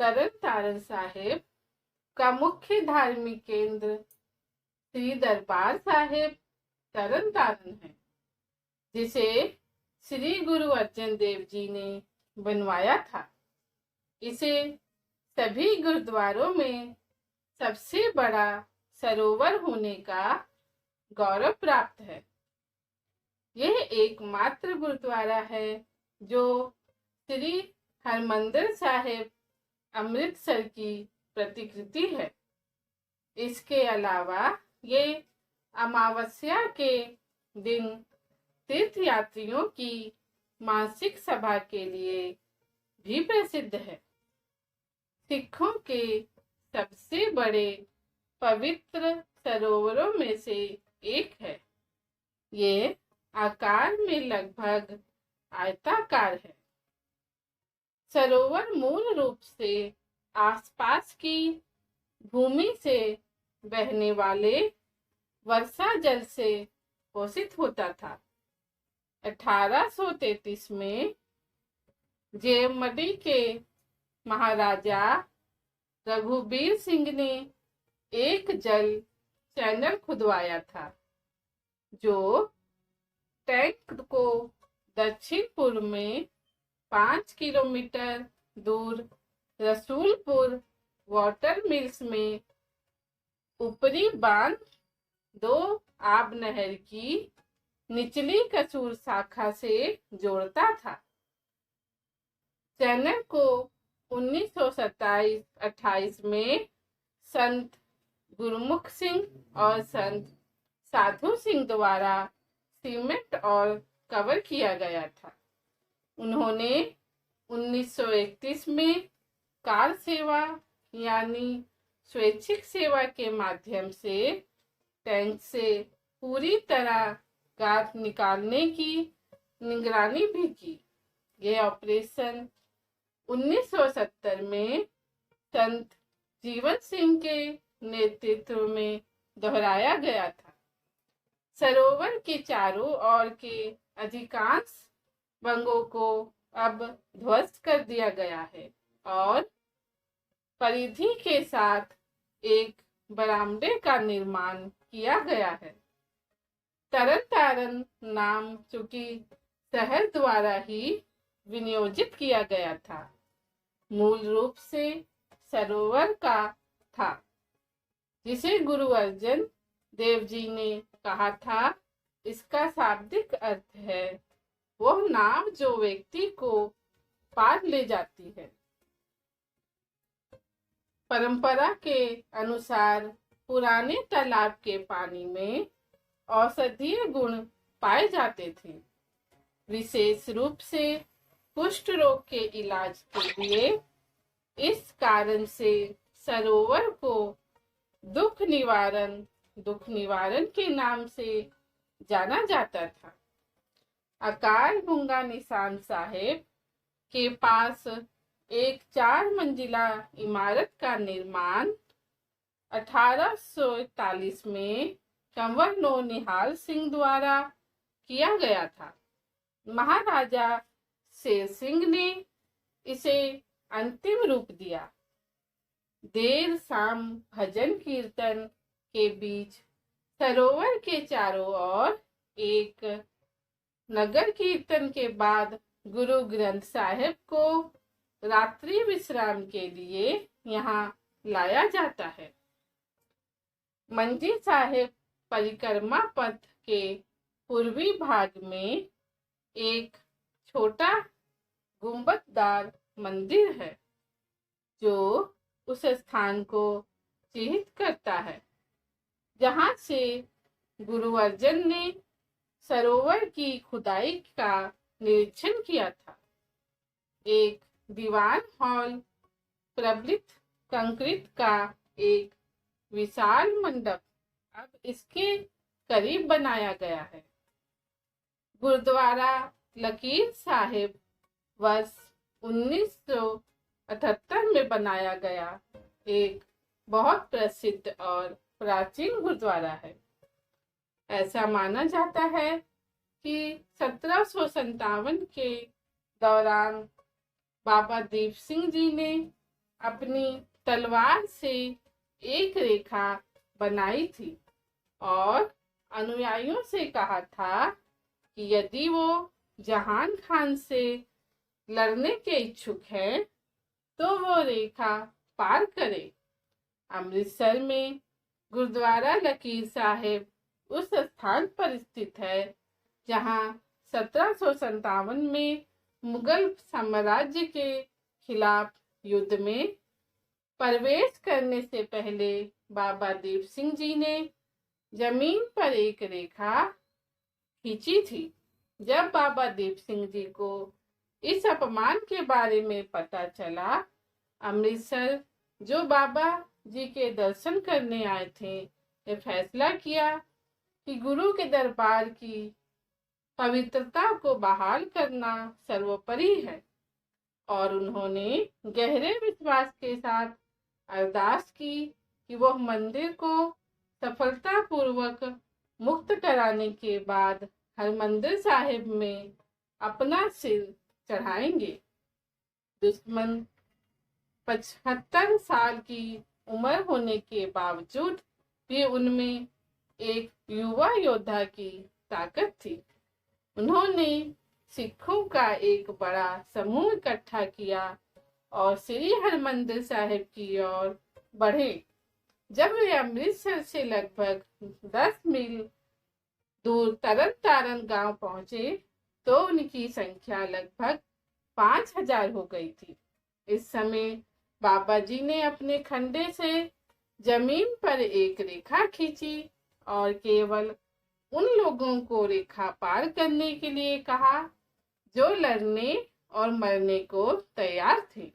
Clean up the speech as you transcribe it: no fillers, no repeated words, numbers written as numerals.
तरन तारण साहिब का मुख्य धार्मिक केंद्र श्री दरबार साहिब तरन तारण है, जिसे श्री गुरु अर्जन देव जी ने बनवाया था। इसे सभी गुरुद्वारों में सबसे बड़ा सरोवर होने का गौरव प्राप्त है। यह एकमात्र गुरुद्वारा है जो श्री हरमंदिर साहिब अमृतसर की प्रतिकृति है। इसके अलावा ये अमावस्या के दिन तीर्थयात्रियों की मासिक सभा के लिए भी प्रसिद्ध है। सिखों के सबसे बड़े पवित्र सरोवरों में से एक है। ये आकार में लगभग आयताकार है। सरोवर मूल रूप से आसपास की भूमि से बहने वाले वर्षा जल से पोषित होता था। 1833 में जेमडी के महाराजा रघुबीर सिंह ने एक जल चैनल खुदवाया था, जो टैंक को दक्षिण पूर्व में 5 किलोमीटर दूर रसूलपुर वाटर मिल्स में ऊपरी बांध 2 आब नहर की निचली कसूर शाखा से जोड़ता था। चैनल को 1927-28 में संत गुरमुख सिंह और संत साधु सिंह द्वारा सीमेंट और कवर किया गया था। उन्होंने 1931 में कार सेवा यानी स्वैच्छिक सेवा के माध्यम से टैंक से पूरी तरह गाद निकालने की निगरानी भी की। यह ऑपरेशन 1970 में संत जीवन सिंह के नेतृत्व में दोहराया गया था। सरोवर के चारों ओर के अधिकांश बंगों को अब ध्वस्त कर दिया गया है और परिधि के साथ एक बरामदे का निर्माण किया गया है। तरन तारण नाम चूंकि शहर द्वारा ही विनियोजित किया गया था, मूल रूप से सरोवर का था, जिसे गुरु अर्जन देव जी ने कहा था। इसका शाब्दिक अर्थ है वह नाव जो व्यक्ति को पार ले जाती है। परंपरा के अनुसार पुराने तालाब के पानी में औषधीय गुण पाए जाते थे। विशेष रूप से कुष्ठ रोग के इलाज के लिए इस कारण से सरोवर को दुख निवारण के नाम से जाना जाता था। अकाल गंगा निशान साहिब के पास एक 4 मंजिला इमारत का निर्माण 1841 में कंवर निहाल सिंह द्वारा किया गया था। महाराजा शेर सिंह ने इसे अंतिम रूप दिया। देर शाम भजन कीर्तन के बीच सरोवर के चारों ओर एक नगर कीर्तन के बाद गुरु ग्रंथ साहिब को रात्रि विश्राम के लिए यहाँ लाया जाता है। मंजी साहिब परिक्रमा पथ के पूर्वी भाग में एक छोटा गुंबददार मंदिर है, जो उस स्थान को चिन्हित करता है जहां से गुरु अर्जन ने सरोवर की खुदाई का निरीक्षण किया था। एक दीवान हॉल, प्रबलित कंक्रीट का एक विशाल मंडप अब इसके करीब बनाया गया है। गुरुद्वारा लकीर साहिब वर्ष 1978 में बनाया गया एक बहुत प्रसिद्ध और प्राचीन गुरुद्वारा है। ऐसा माना जाता है कि 1757 के दौरान बाबा दीप सिंह जी ने अपनी तलवार से एक रेखा बनाई थी और अनुयायियों से कहा था कि यदि वो जहान खान से लड़ने के इच्छुक है तो वो रेखा पार करे। अमृतसर में गुरुद्वारा लकीर साहिब उस स्थान पर स्थित है जहां 1757 में मुगल साम्राज्य के खिलाफ युद्ध में प्रवेश करने से पहले बाबा दीप सिंह जी ने जमीन पर एक रेखा खींची थी। जब बाबा दीप सिंह जी को इस अपमान के बारे में पता चला, अमृतसर जो बाबा जी के दर्शन करने आए थे, ने फैसला किया कि गुरु के दरबार की पवित्रता को बहाल करना सर्वोपरि है और उन्होंने गहरे विश्वास के साथ अरदास की कि वह मंदिर को सफलतापूर्वक मुक्त कराने के बाद हरमंदिर साहिब में अपना सिर चढ़ाएंगे। दुश्मन 75 साल की उम्र होने के बावजूद भी उनमें एक युवा योद्धा की ताकत थी। उन्होंने सिखों का एक बड़ा समूह इकट्ठा किया और श्री हरमंदिर साहिब की ओर बढ़े। जब वे अमृतसर से लगभग 10 मील दूर तरन तारण गांव पहुंचे तो उनकी संख्या लगभग 5000 हो गई थी। इस समय बाबा जी ने अपने खंडे से जमीन पर एक रेखा खींची और केवल उन लोगों को रेखा पार करने के लिए कहा जो लड़ने और मरने को तैयार थे।